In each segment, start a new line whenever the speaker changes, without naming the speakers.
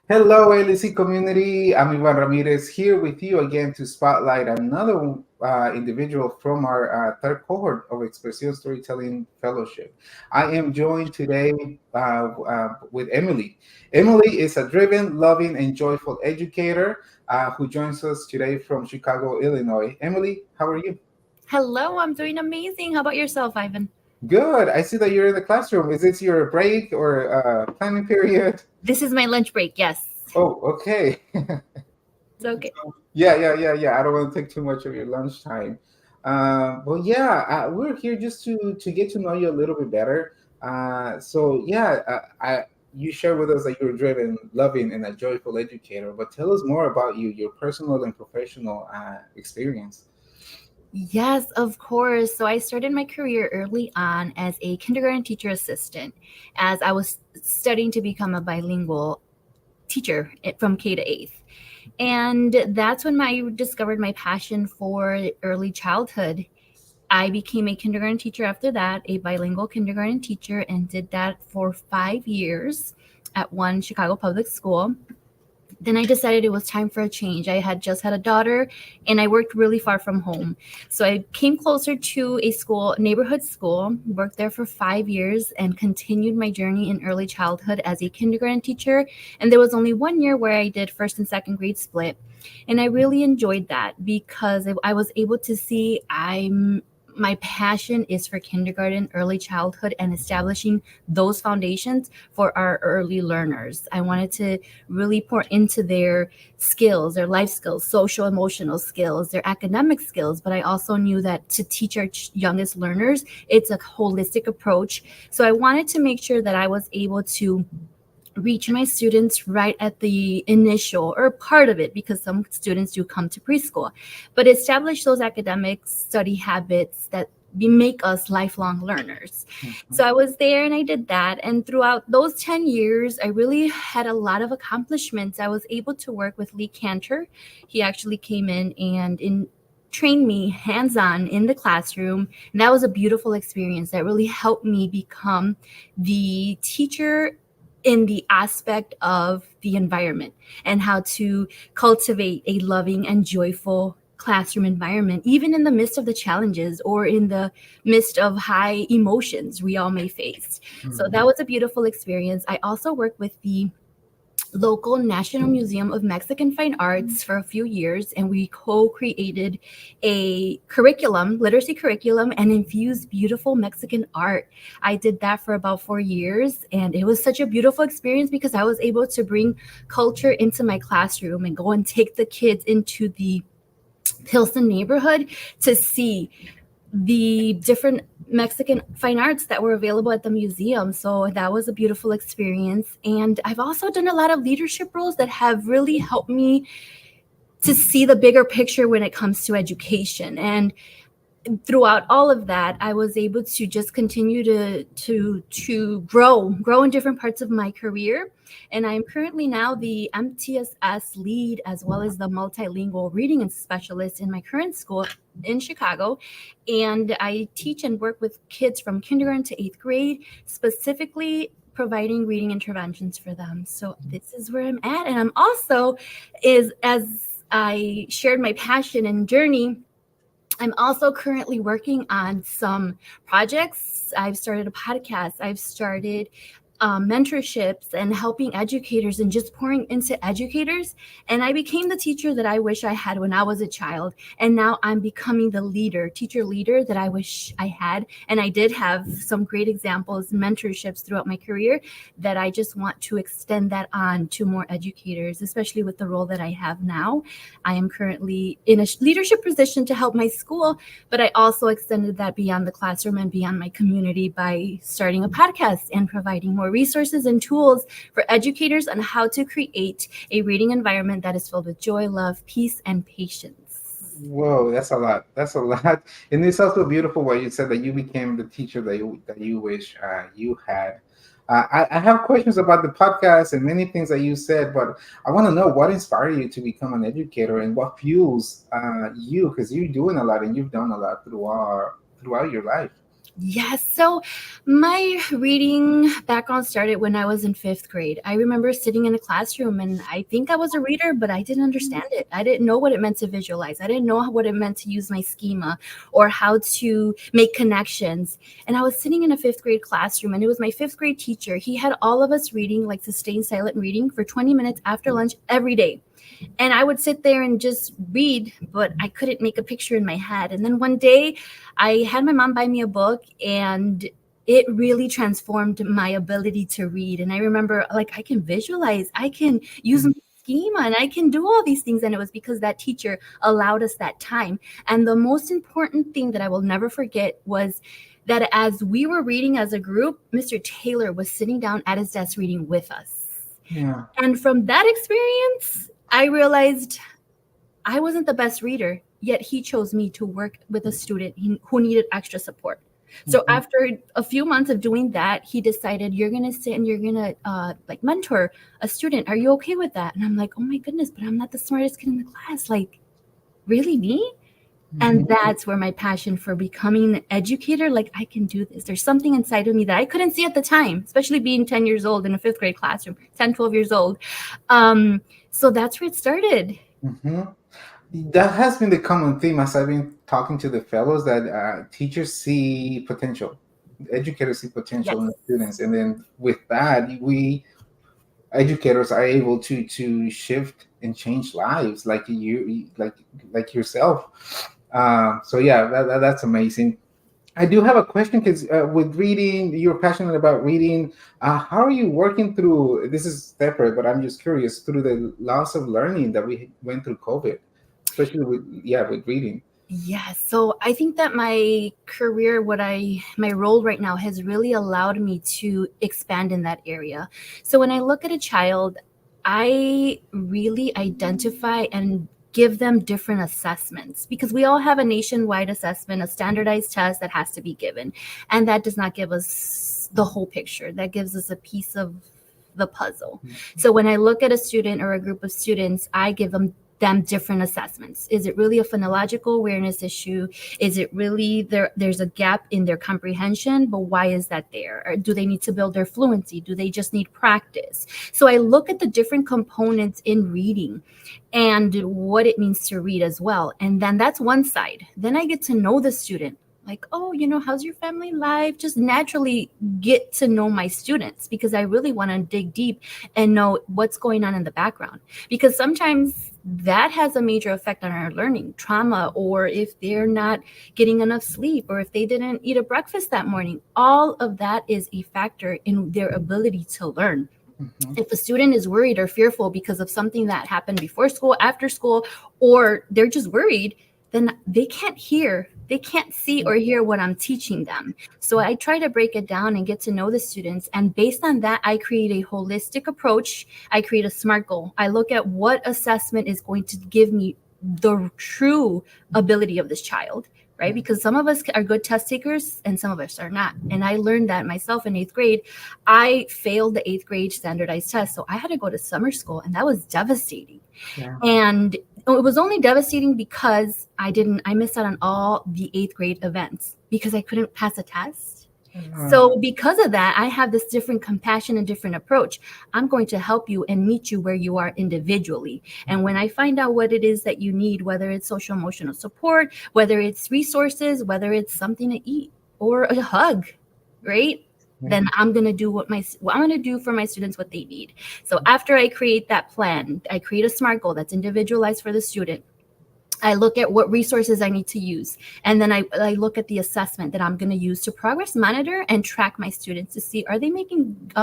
Hello, LEC community. I'm Ivan Ramirez here with you again to spotlight another individual from our third cohort of Expresión Storytelling Fellowship. I am joined today with Emily. Emily is a driven, loving, and joyful educator who joins us today from Chicago, Illinois. Emily, how are you?
Hello, I'm doing amazing. How about yourself, Ivan?
Good. I see that you're in the classroom. Is this your break or planning period?
This is my lunch break, yes.
Oh, okay.
It's okay.
Yeah. I don't want to take too much of your lunchtime. We're here just to get to know you a little bit better. You shared with us that you're a driven, loving, and a joyful educator. But tell us more about you, your personal and professional experience.
Yes, of course. So I started my career early on as a kindergarten teacher assistant, as I was studying to become a bilingual teacher from K to 8th. And that's when I discovered my passion for early childhood. I became a kindergarten teacher after that, a bilingual kindergarten teacher, and did that for 5 years at one Chicago public school. Then I decided it was time for a change. I had just had a daughter and I worked really far from home. So I came closer to a school, neighborhood school, worked there for 5 years and continued my journey in early childhood as a kindergarten teacher. And there was only 1 year where I did first and second grade split. And I really enjoyed that because I was able to see my passion is for kindergarten, early childhood, and establishing those foundations for our early learners. I wanted to really pour into their skills, their life skills, social, emotional skills, their academic skills. But I also knew that to teach our youngest learners, it's a holistic approach. So I wanted to make sure that I was able to reach my students right at the initial or part of it, because some students do come to preschool, but establish those academic study habits that make us lifelong learners. Mm-hmm. So I was there and I did that. And throughout those 10 years, I really had a lot of accomplishments. I was able to work with Lee Cantor. He actually came in and trained me hands-on in the classroom. And that was a beautiful experience that really helped me become the teacher in the aspect of the environment and how to cultivate a loving and joyful classroom environment, even in the midst of the challenges or in the midst of high emotions we all may face. Mm-hmm. So that was a beautiful experience. I also worked with the local National Museum of Mexican Fine Arts for a few years, and we co-created a curriculum, literacy curriculum, and infused beautiful Mexican art. I did that for about 4 years, and it was such a beautiful experience because I was able to bring culture into my classroom and go and take the kids into the Pilsen neighborhood to see the different Mexican fine arts that were available at the museum. So that was a beautiful experience. And I've also done a lot of leadership roles that have really helped me to see the bigger picture when it comes to education. And throughout all of that, I was able to just continue to grow in different parts of my career. And I am currently now the MTSS lead as well as the multilingual reading specialist in my current school in Chicago. And I teach and work with kids from kindergarten to 8th grade, specifically providing reading interventions for them. So this is where I'm at. And I'm also, as I shared my passion and journey, I'm also currently working on some projects. I've started a podcast. I've started mentorships and helping educators and just pouring into educators. And I became the teacher that I wish I had when I was a child. And now I'm becoming the teacher leader that I wish I had. And I did have some great examples, mentorships throughout my career that I just want to extend that on to more educators, especially with the role that I have now. I am currently in a leadership position to help my school, but I also extended that beyond the classroom and beyond my community by starting a podcast and providing more resources and tools for educators on how to create a reading environment that is filled with joy, love, peace, and patience.
Whoa, that's a lot. That's a lot. And it's also beautiful what you said that you became the teacher that you wish you had. I have questions about the podcast and many things that you said, but I want to know what inspired you to become an educator and what fuels you, because you're doing a lot and you've done a lot throughout your life.
Yes. So my reading background started when I was in fifth grade. I remember sitting in a classroom and I think I was a reader, but I didn't understand it. I didn't know what it meant to visualize. I didn't know what it meant to use my schema or how to make connections. And I was sitting in a fifth grade classroom and it was my fifth grade teacher. He had all of us reading, like sustained silent reading for 20 minutes after lunch every day. And I would sit there and just read, but I couldn't make a picture in my head. And then one day I had my mom buy me a book and it really transformed my ability to read. And I remember, like, I can visualize, I can use my schema, and I can do all these things. And it was because that teacher allowed us that time. And the most important thing that I will never forget was that as we were reading as a group, Mr. Taylor was sitting down at his desk reading with us.
Yeah.
And from that experience, I realized I wasn't the best reader, yet he chose me to work with a student who needed extra support. So after a few months of doing that, he decided, you're going to sit and you're going to like mentor a student. Are you okay with that? And I'm like, oh my goodness, but I'm not the smartest kid in the class. Like, really, me? And that's where my passion for becoming an educator, like, I can do this. There's something inside of me that I couldn't see at the time, especially being 10 years old in a fifth grade classroom, 10, 12 years old. So that's where it started.
Mm-hmm. That has been the common theme as I've been talking to the fellows, that teachers see potential, educators see potential in
Yes.
the students, and then with that, we educators are able to shift and change lives, like you, like yourself. So yeah, that's amazing. I do have a question, because with reading, you're passionate about reading. How are you working through? This is separate, but I'm just curious, through the loss of learning that we went through COVID, especially with reading.
Yes. So I think that my career, my role right now has really allowed me to expand in that area. So when I look at a child, I really identify and give them different assessments, because we all have a nationwide assessment, a standardized test that has to be given. And that does not give us the whole picture. That gives us a piece of the puzzle. So when I look at a student or a group of students, I give them different assessments. Is it really a phonological awareness issue? Is it really there's a gap in their comprehension, but why is that there? Or do they need to build their fluency? Do they just need practice? So I look at the different components in reading and what it means to read as well. And then that's one side. Then I get to know the student. Like, oh, how's your family life? Just naturally get to know my students, because I really want to dig deep and know what's going on in the background. Because sometimes that has a major effect on our learning, trauma, or if they're not getting enough sleep, or if they didn't eat a breakfast that morning. All of that is a factor in their ability to learn. If a student is worried or fearful because of something that happened before school, after school, or they're just worried, then they can't see or hear what I'm teaching them. So I try to break it down and get to know the students. And based on that, I create a holistic approach. I create a SMART goal. I look at what assessment is going to give me the true ability of this child, right? Because some of us are good test takers and some of us are not. And I learned that myself in 8th grade. I failed the 8th grade standardized test. So I had to go to summer school, and that was devastating.
Yeah.
And it was only devastating because I missed out on all the 8th grade events because I couldn't pass a test. So because of that, I have this different compassion and different approach. I'm going to help you and meet you where you are individually. And when I find out what it is that you need, whether it's social emotional support, whether it's resources, whether it's something to eat or a hug, right? Then I'm going to do what I'm going to do for my students what they need. So after I create that plan, I create a SMART goal that's individualized for the student. I look at what resources I need to use. And then I look at the assessment that I'm going to use to progress monitor and track my students to see, are they making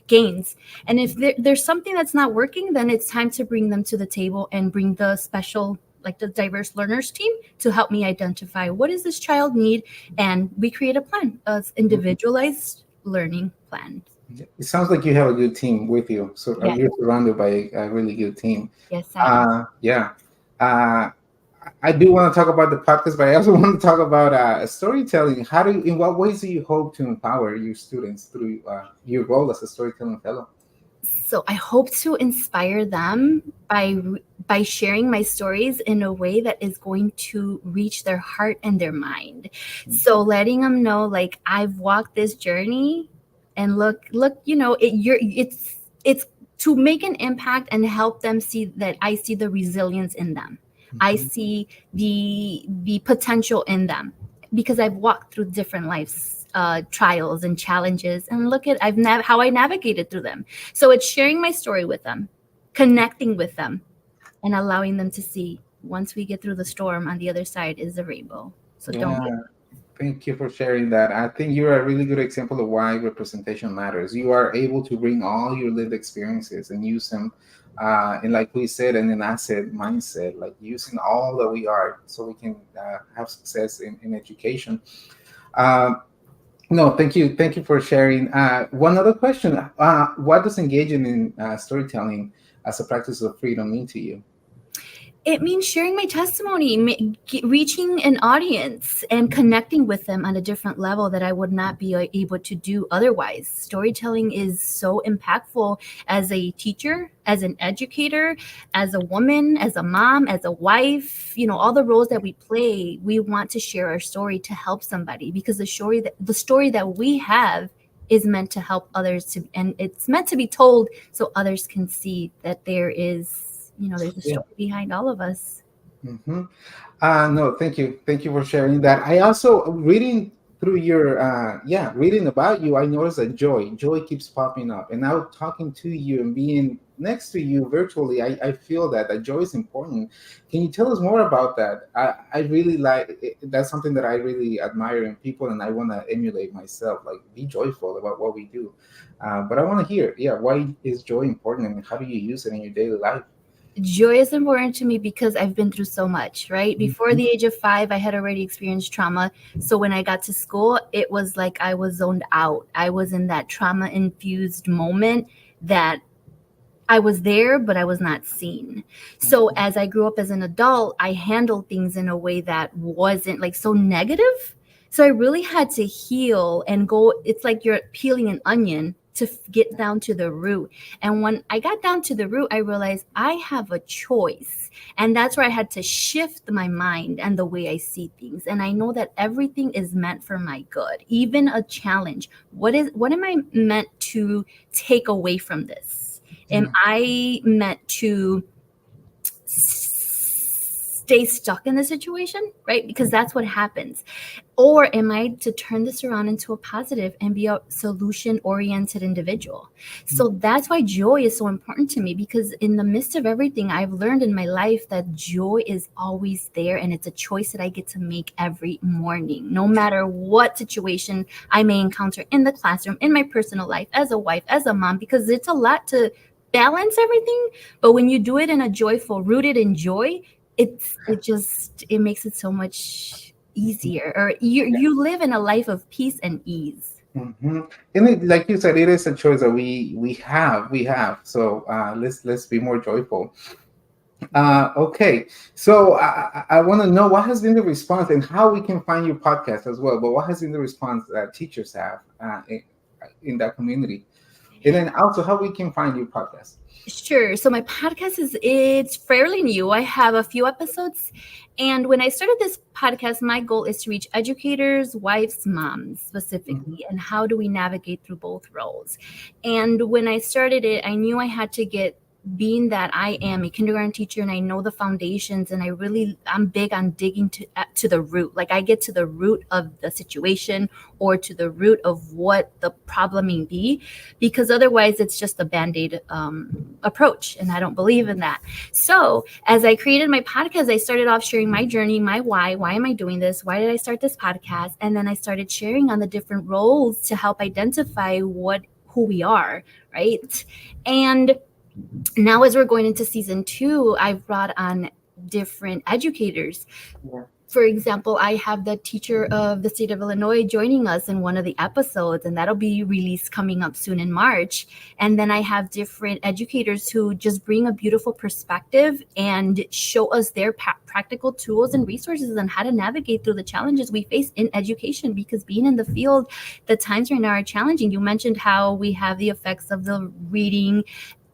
gains? And if there's something that's not working, then it's time to bring them to the table and bring the special, like the diverse learners team, to help me identify what does this child need. And we create a plan, an individualized learning plan.
It sounds like you have a good team with you. So
Yes,
you're surrounded by a really good team.
yes, I am.
Yeah. Uh, I do want to talk about the podcast, but I also want to talk about storytelling. In what ways do you hope to empower your students through your role as a storytelling fellow?
So I hope to inspire them by sharing my stories in a way that is going to reach their heart and their mind. So letting them know, like, I've walked this journey, and look, it's to make an impact and help them see that I see the resilience in them. I
Mhm.
see the potential in them because I've walked through different lives, trials and challenges, and look at how I navigated through them. So it's sharing my story with them, connecting with them, and allowing them to see once we get through the storm, on the other side is a rainbow. So don't
Yeah.
get.
Thank you for sharing that. I think you're a really good example of why representation matters. You are able to bring all your lived experiences and use them, and like we said, in an asset mindset, like using all that we are so we can have success in education. Um, no, thank you for sharing. One other question: what does engaging in storytelling as a practice of freedom mean to you?
It means sharing my testimony, reaching an audience, and connecting with them on a different level that I would not be able to do otherwise. Storytelling is so impactful as a teacher, as an educator, as a woman, as a mom, as a wife. All the roles that we play, we want to share our story to help somebody, because the story that we have is meant to help others and it's meant to be told so others can see that there's a
Yeah.
story behind all of us.
Hmm. No, thank you. Thank you for sharing that. I also reading through your reading about you, I noticed that joy keeps popping up. And now talking to you and being next to you virtually, I feel that joy is important. Can you tell us more about that? I really that's something that I really admire in people, and I want to emulate myself, like be joyful about what we do. But I want to hear, yeah, why is joy important and how do you use it in your daily life?
Joy is important to me because I've been through so much, right? Before
Mhm.
the age of 5, I had already experienced trauma. So when I got to school, it was like I was zoned out. I was in that trauma infused moment that I was there, but I was not seen. So as I grew up as an adult, I handled things in a way that wasn't like so negative. So I really had to heal and go. It's like you're peeling an onion to get down to the root. And when I got down to the root, I realized I have a choice. And that's where I had to shift my mind and the way I see things. And I know that everything is meant for my good, even a challenge. What am I meant to take away from this? Am
Yeah.
I meant to stay stuck in the situation, right? Because that's what happens. Or am I to turn this around into a positive and be a solution oriented individual? So that's why joy is so important to me, because in the midst of everything, I've learned in my life that joy is always there, and it's a choice that I get to make every morning, no matter what situation I may encounter in the classroom, in my personal life, as a wife, as a mom, because it's a lot to balance everything. But when you do it in a joyful, rooted in joy, it makes it so much easier, or you live in a life of peace and ease.
Hmm. And like you said, it is a choice that we have. So let's be more joyful. Okay, so I want to know what has been the response and how we can find your podcast as well. But what has been the response that teachers have in that community, and then also how we can find your podcast.
Sure. So my podcast it's fairly new. I have a few episodes, and when I started this podcast, my goal is to reach educators, wives, moms
Mhm.
specifically, and how do we navigate through both roles. And when I started it, I knew I had to get, being that I am a kindergarten teacher and I know the foundations, and I'm big on digging to the root. Like, I get to the root of the situation, or to the root of what the problem may be, because otherwise it's just a band-aid approach, and I don't believe in that. So as I created my podcast, I started off sharing my journey, my why am I doing this, why did I start this podcast, and then I started sharing on the different roles to help identify who we are, right? And now, as we're going into season 2, I've brought on different educators
Yeah.
for example, I have the teacher of the state of Illinois joining us in one of the episodes, and that'll be released coming up soon in March. And then I have different educators who just bring a beautiful perspective and show us their practical tools and resources on how to navigate through the challenges we face in education, because being in the field, the times right now are challenging. You mentioned how we have the effects of the reading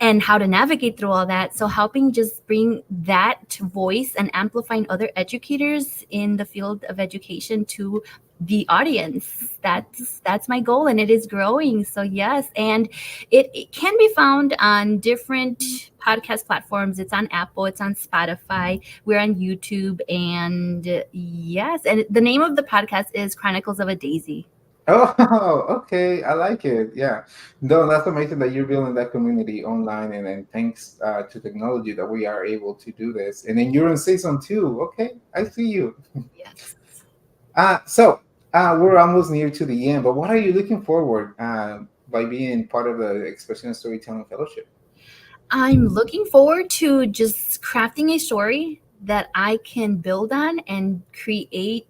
and how to navigate through all that. So helping just bring that voice and amplifying other educators in the field of education to the audience. That's my goal, and it is growing. So yes, and it can be found on different podcast platforms. It's on Apple, it's on Spotify, we're on YouTube, and yes, and the name of the podcast is Chronicles of a Daisy.
Oh, okay. I like it. Yeah. No, that's amazing that you're building that community online, and then thanks to technology that we are able to do this. And then you're in season two. Okay, I see you.
Yes.
So we're almost near to the end, but what are you looking forward by being part of the Expresión Storytelling Fellowship?
I'm looking forward to just crafting a story that I can build on and create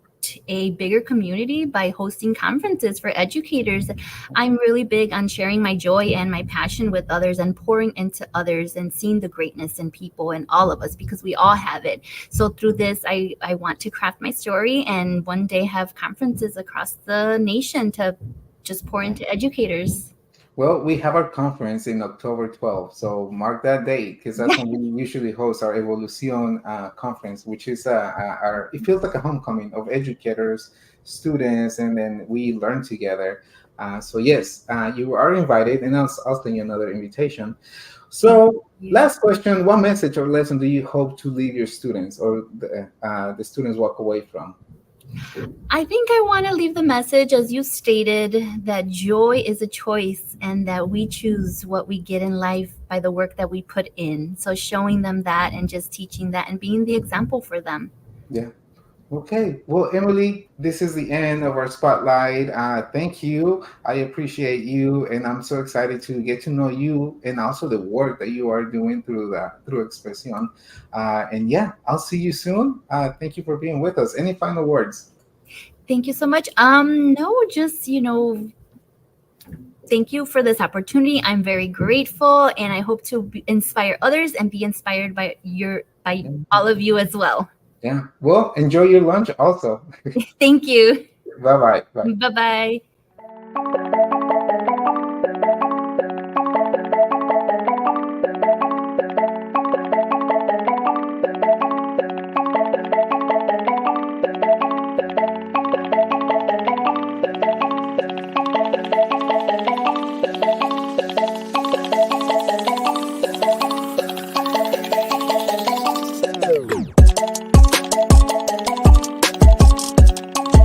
a bigger community by hosting conferences for educators. I'm really big on sharing my joy and my passion with others and pouring into others and seeing the greatness in people and all of us, because we all have it. So through this, I want to craft my story and one day have conferences across the nation to just pour into educators.
Well, we have our conference in October 12th, so mark that date because that's when we usually host our Evolucion conference, which is our, it feels like a homecoming of educators, students, and then we learn together. So yes, you are invited, and I'll send you another invitation.
Thank
So
you.
last question, what message or lesson do you hope to leave your students or the students walk away from?
I think I want to leave the message, as you stated, that joy is a choice and that we choose what we get in life by the work that we put in. So, showing them that and just teaching that and being the example for them.
Yeah. Okay. Well, Emily, this is the end of our spotlight. Thank you. I appreciate you, and I'm so excited to get to know you and also the work that you are doing through Expresión. And yeah, I'll see you soon. Thank you for being with us. Any final words?
Thank you so much. No, just, thank you for this opportunity. I'm very grateful, and I hope to inspire others and be inspired by all of you as well.
Yeah. Well, enjoy your lunch also.
Thank you.
Bye bye. Bye.
Bye bye.